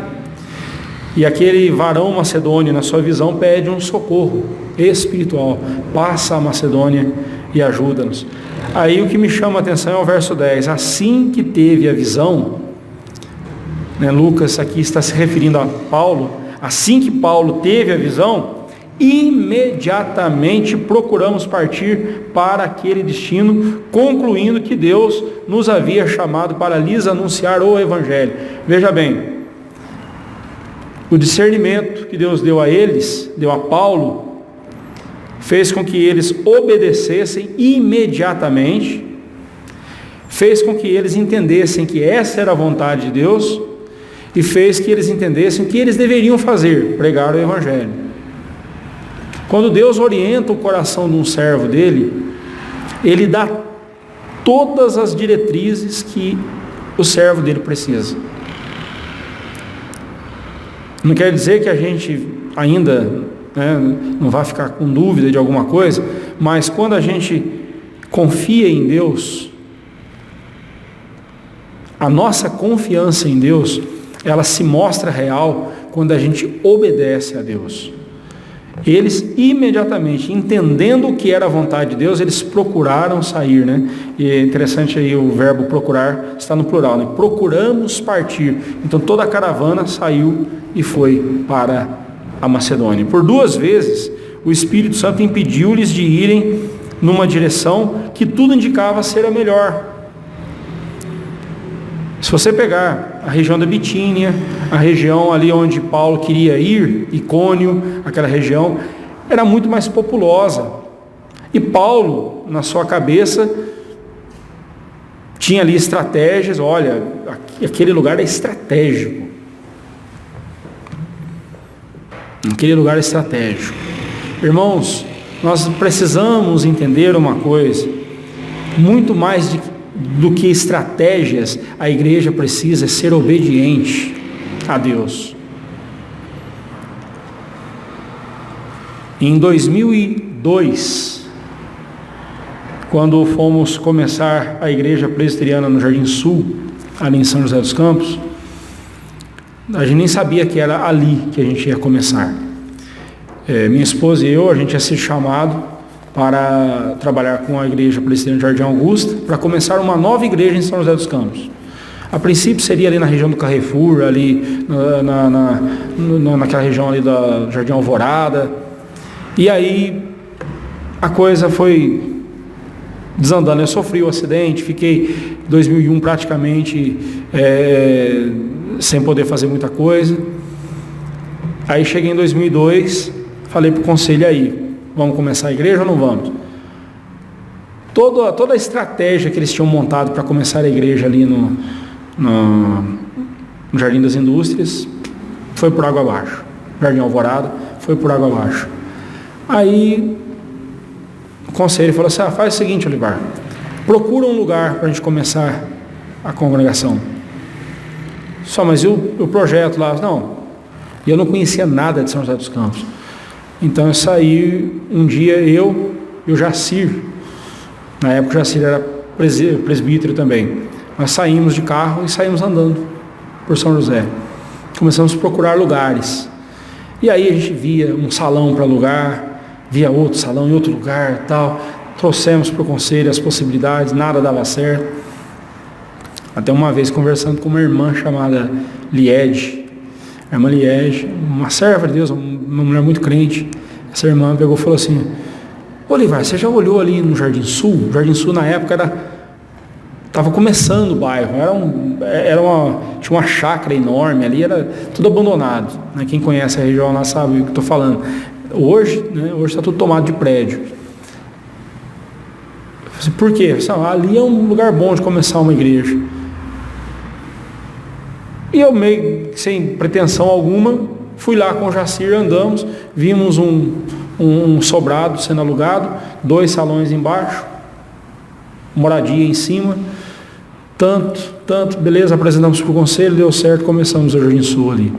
E aquele varão macedônio, na sua visão, pede um socorro espiritual. Passa a Macedônia e ajuda-nos. Aí o que me chama a atenção é o verso 10. Assim que teve a visão, né, Lucas aqui está se referindo a Paulo. Assim que Paulo teve a visão, imediatamente procuramos partir para aquele destino, concluindo que Deus nos havia chamado para lhes anunciar o Evangelho. Veja bem, o discernimento que Deus deu a eles, deu a Paulo, fez com que eles obedecessem imediatamente, fez com que eles entendessem que essa era a vontade de Deus, e fez que eles entendessem o que eles deveriam fazer: pregar o Evangelho. Quando Deus orienta o coração de um servo dele, Ele dá todas as diretrizes que o servo dele precisa. Não quer dizer que a gente ainda não vai ficar com dúvida de alguma coisa, mas quando a gente confia em Deus, a nossa confiança em Deus, ela se mostra real quando a gente obedece a Deus. Eles imediatamente, entendendo o que era a vontade de Deus, eles procuraram sair, né? E é interessante aí o verbo procurar, está no plural, né? Procuramos partir. Então toda a caravana saiu e foi para a Macedônia. Por 2 vezes, o Espírito Santo impediu-lhes de irem numa direção que tudo indicava ser a melhor. Se você pegar a região da Bitínia, a região ali onde Paulo queria ir, Icônio, aquela região, era muito mais populosa. E Paulo, na sua cabeça, tinha ali estratégias. Olha, aquele lugar é estratégico. Aquele lugar é estratégico. Irmãos, nós precisamos entender uma coisa: muito mais do que estratégias, a igreja precisa ser obediente a Deus. Em 2002, quando fomos começar a igreja presbiteriana no Jardim Sul, ali em São José dos Campos, a gente nem sabia que era ali que a gente ia começar. Minha esposa e eu, a gente ia ser chamado para trabalhar com a igreja presbiteriana de Jardim Augusta, para começar uma nova igreja em São José dos Campos. A princípio seria ali na região do Carrefour, ali naquela região ali da Jardim Alvorada. E aí a coisa foi desandando. Eu sofri um acidente, fiquei em 2001 praticamente sem poder fazer muita coisa. Aí cheguei em 2002, falei para o conselho: aí, vamos começar a igreja ou não vamos? Toda a estratégia que eles tinham montado para começar a igreja ali no Jardim das Indústrias foi por água abaixo. Jardim Alvorada foi por água abaixo. Aí o conselho falou assim: faz o seguinte, Olivar, procura um lugar para a gente começar a congregação. Só, mas e o projeto lá? Não, eu não conhecia nada de São José dos Campos. Então eu saí um dia, eu e o Jacir, na época o Jacir era presbítero também. Nós saímos de carro e saímos andando por São José. Começamos a procurar lugares. E aí a gente via um salão para alugar, via outro salão em outro lugar, tal. Trouxemos para o conselho as possibilidades, nada dava certo. Até uma vez conversando com uma irmã chamada Liege, a irmã Liege, uma serva de Deus, uma mulher muito crente. Essa irmã pegou e falou assim: Olivar, você já olhou ali no Jardim Sul? O Jardim Sul na época estava começando o bairro, tinha uma chácara enorme ali, era tudo abandonado, né? Quem conhece a região lá sabe o que estou falando. Hoje está tudo tomado de prédio. Eu falei, por quê? Ali é um lugar bom de começar uma igreja. E eu, meio sem pretensão alguma, fui lá com o Jacir, andamos, vimos um sobrado sendo alugado, 2 salões embaixo, moradia em cima, tanto, beleza, apresentamos para o conselho, deu certo, começamos o Jardim Sul ali.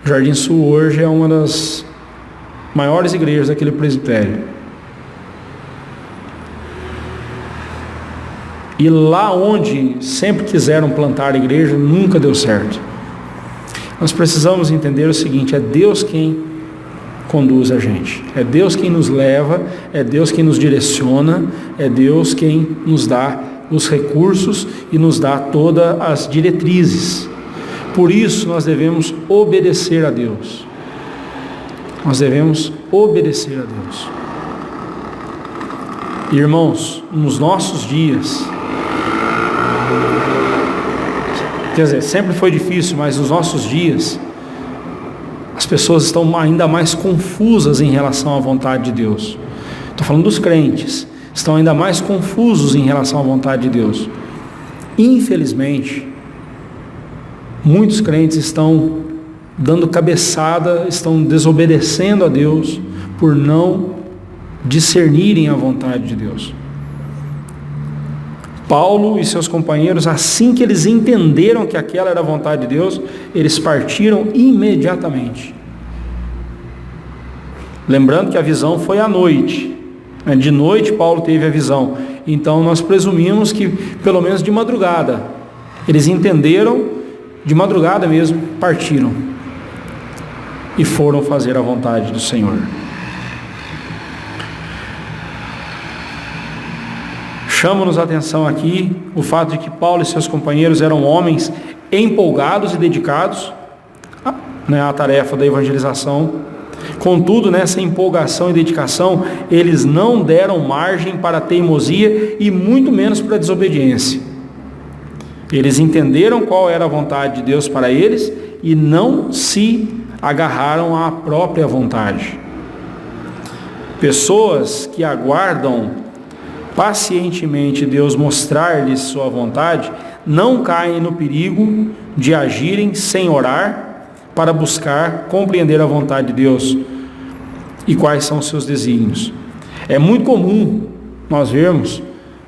O Jardim Sul hoje é uma das maiores igrejas daquele presbitério. E lá onde sempre quiseram plantar a igreja, nunca deu certo. Nós precisamos entender o seguinte: é Deus quem conduz a gente, é Deus quem nos leva, é Deus quem nos direciona, é Deus quem nos dá os recursos e nos dá todas as diretrizes. Por isso nós devemos obedecer a Deus. Nós devemos obedecer a Deus. Irmãos, nos nossos dias, quer dizer, sempre foi difícil, mas nos nossos dias, as as pessoas estão ainda mais confusas em relação à vontade de Deus. Estou falando dos crentes, estão ainda mais confusos em relação à vontade de Deus. Infelizmente, muitos crentes estão dando cabeçada, estão desobedecendo a Deus por não discernirem a vontade de Deus. Paulo e seus companheiros, assim que eles entenderam que aquela era a vontade de Deus, eles partiram imediatamente. Lembrando que a visão foi à noite. De noite Paulo teve a visão. Então nós presumimos que pelo menos de madrugada. Eles entenderam, de madrugada mesmo, partiram. E foram fazer a vontade do Senhor. Chama-nos a atenção aqui o fato de que Paulo e seus companheiros eram homens empolgados e dedicados à tarefa da evangelização. Contudo, nessa empolgação e dedicação, eles não deram margem para a teimosia e muito menos para a desobediência. Eles entenderam qual era a vontade de Deus para eles e não se agarraram à própria vontade. Pessoas que aguardam pacientemente Deus mostrar-lhes sua vontade, não caem no perigo de agirem sem orar para buscar compreender a vontade de Deus e quais são os seus desígnios. É muito comum nós vermos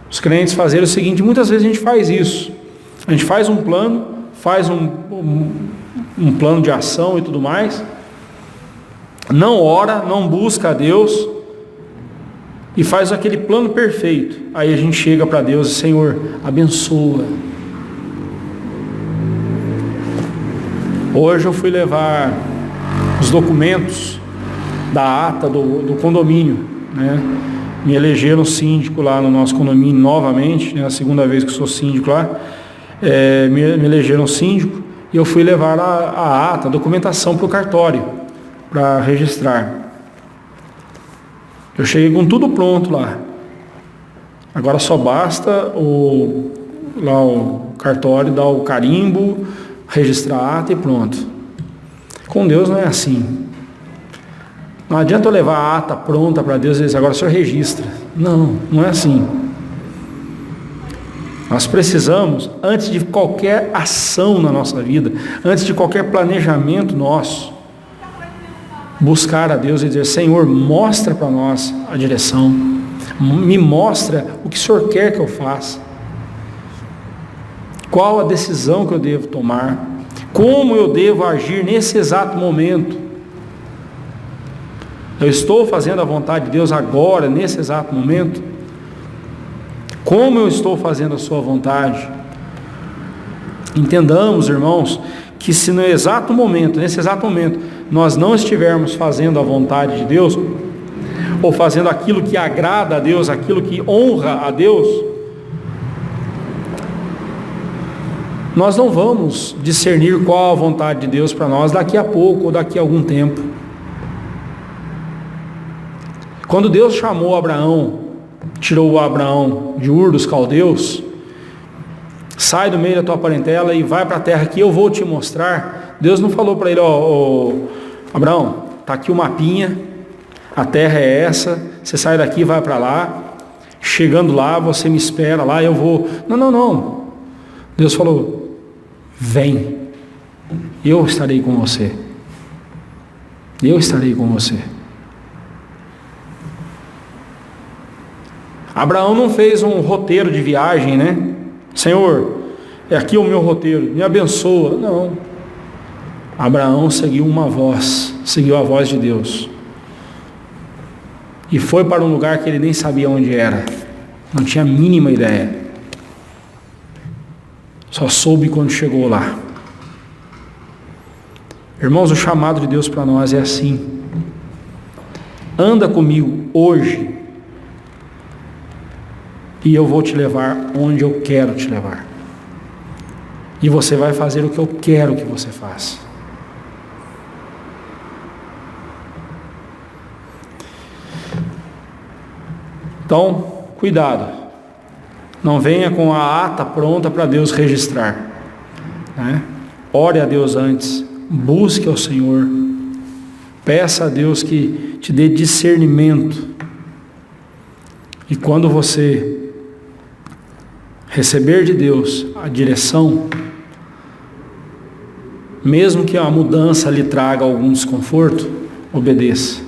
os crentes fazerem o seguinte, muitas vezes a gente faz isso, a gente faz um plano, faz um plano de ação e tudo mais, não ora, não busca a Deus, e faz aquele plano perfeito. Aí a gente chega para Deus e, Senhor, abençoa. Hoje eu fui levar os documentos da ata do condomínio, né? Me elegeram síndico lá no nosso condomínio novamente, né? A segunda vez que sou síndico lá, me elegeram síndico, e eu fui levar a ata, a documentação para o cartório, para registrar. Eu cheguei com tudo pronto lá. Agora só basta o cartório dar o carimbo, registrar a ata e pronto. Com Deus não é assim. Não adianta eu levar a ata pronta para Deus e dizer, agora o senhor registra. Não é assim. Nós precisamos, antes de qualquer ação na nossa vida, antes de qualquer planejamento nosso, buscar a Deus e dizer, Senhor, mostra para nós a direção, me mostra o que o Senhor quer que eu faça, qual a decisão que eu devo tomar, como eu devo agir nesse exato momento. Eu estou fazendo a vontade de Deus agora, nesse exato momento? Como eu estou fazendo a sua vontade? Entendamos, irmãos, que se no exato momento, nesse exato momento, nós não estivermos fazendo a vontade de Deus, ou fazendo aquilo que agrada a Deus, aquilo que honra a Deus, nós não vamos discernir qual a vontade de Deus para nós daqui a pouco ou daqui a algum tempo. Quando Deus chamou Abraão, tirou o Abraão de Ur dos Caldeus, sai do meio da tua parentela e vai para a terra que eu vou te mostrar. Deus não falou para ele, Abraão, está aqui o mapinha, a terra é essa, você sai daqui e vai para lá, chegando lá, você me espera lá, eu vou... Não. Deus falou, vem, eu estarei com você. Eu estarei com você. Abraão não fez um roteiro de viagem, né? Senhor, é aqui o meu roteiro, me abençoa. Não. Abraão seguiu uma voz, seguiu a voz de Deus. E foi para um lugar que ele nem sabia onde era. Não tinha a mínima ideia. Só soube quando chegou lá. Irmãos, o chamado de Deus para nós é assim. Anda comigo hoje e eu vou te levar onde eu quero te levar. E você vai fazer o que eu quero que você faça. Então, cuidado. Não venha com a ata pronta para Deus registrar, né? Ore a Deus antes. Busque ao Senhor. Peça a Deus que te dê discernimento. E quando você receber de Deus a direção, mesmo que a mudança lhe traga algum desconforto, obedeça.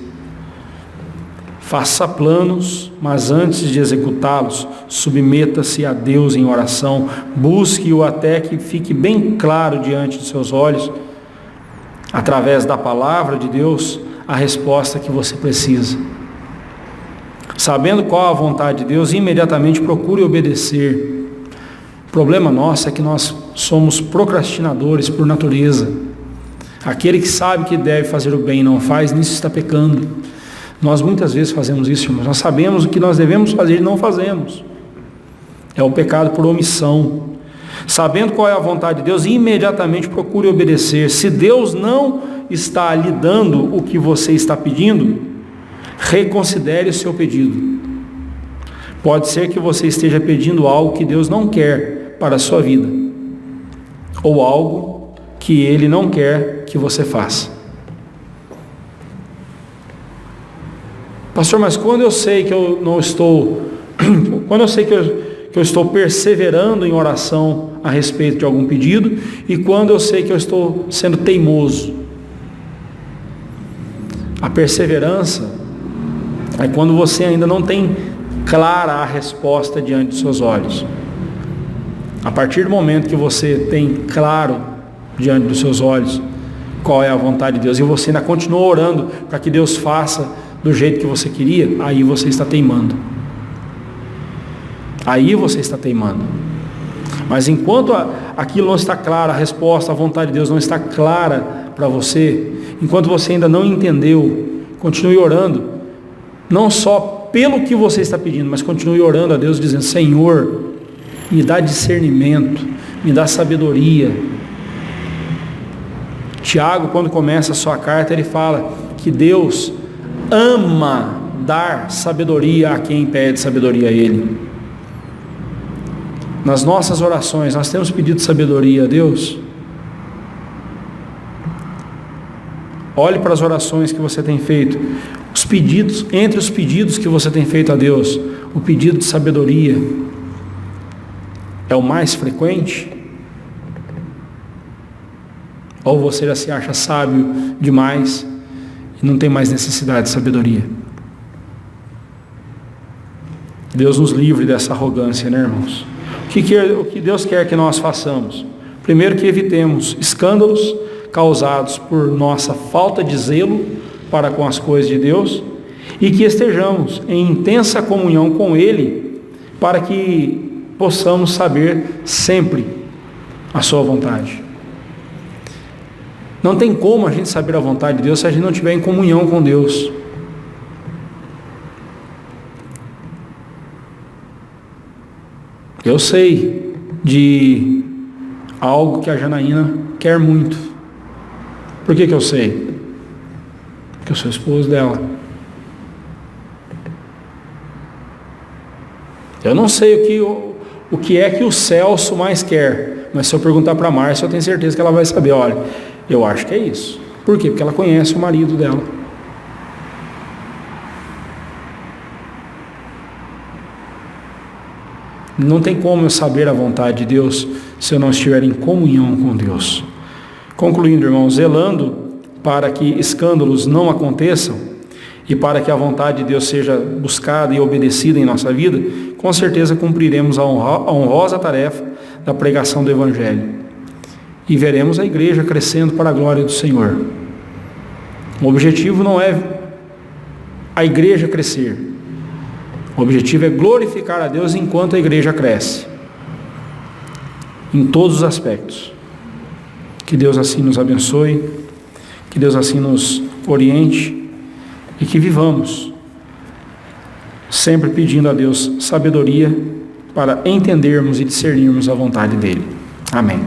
Faça planos, mas antes de executá-los, submeta-se a Deus em oração, busque-o até que fique bem claro diante dos seus olhos, através da palavra de Deus, a resposta que você precisa. Sabendo qual a vontade de Deus, imediatamente procure obedecer. O problema nosso é que nós somos procrastinadores por natureza. Aquele que sabe que deve fazer o bem e não faz, nisso está pecando. Nós muitas vezes fazemos isso, irmãos. Nós sabemos o que nós devemos fazer e não fazemos. É o pecado por omissão. Sabendo qual é a vontade de Deus, imediatamente procure obedecer. Se Deus não está lhe dando o que você está pedindo, reconsidere o seu pedido. Pode ser que você esteja pedindo algo que Deus não quer para a sua vida, ou algo que Ele não quer que você faça. Pastor, mas quando eu sei que eu não estou, quando eu sei que eu estou perseverando em oração a respeito de algum pedido, e quando eu sei que eu estou sendo teimoso? A perseverança é quando você ainda não tem clara a resposta diante dos seus olhos. A partir do momento que você tem claro diante dos seus olhos qual é a vontade de Deus, e você ainda continua orando para que Deus faça do jeito que você queria, aí você está teimando. Aí você está teimando. Mas enquanto aquilo não está claro, a resposta, a vontade de Deus não está clara para você, enquanto você ainda não entendeu, continue orando, não só pelo que você está pedindo, mas continue orando a Deus, dizendo: Senhor, me dá discernimento, me dá sabedoria. Tiago, quando começa a sua carta, ele fala que Deus ama dar sabedoria a quem pede sabedoria a Ele. Nas nossas orações, nós temos pedido sabedoria a Deus? Olhe para as orações que você tem feito. Os pedidos, entre os pedidos que você tem feito a Deus, o pedido de sabedoria é o mais frequente? Ou você já se acha sábio demais e não tem mais necessidade de sabedoria? Deus nos livre dessa arrogância, né, irmãos? O que Deus quer que nós façamos? Primeiro, que evitemos escândalos causados por nossa falta de zelo para com as coisas de Deus, e que estejamos em intensa comunhão com Ele, para que possamos saber sempre a sua vontade. Não tem como a gente saber a vontade de Deus se a gente não estiver em comunhão com Deus. Eu sei de algo que a Janaína quer muito. Por que eu sei? Porque eu sou esposo dela. Eu não sei o que é que o Celso mais quer, mas se eu perguntar para a Márcia, eu tenho certeza que ela vai saber. Olha, eu acho que é isso. Por quê? Porque ela conhece o marido dela. Não tem como eu saber a vontade de Deus se eu não estiver em comunhão com Deus. Concluindo, irmãos, zelando para que escândalos não aconteçam e para que a vontade de Deus seja buscada e obedecida em nossa vida, com certeza cumpriremos a honrosa tarefa da pregação do Evangelho. E veremos a igreja crescendo para a glória do Senhor. O objetivo não é a igreja crescer. O objetivo é glorificar a Deus enquanto a igreja cresce. Em todos os aspectos. Que Deus assim nos abençoe. Que Deus assim nos oriente. E que vivamos sempre pedindo a Deus sabedoria para entendermos e discernirmos a vontade dEle. Amém.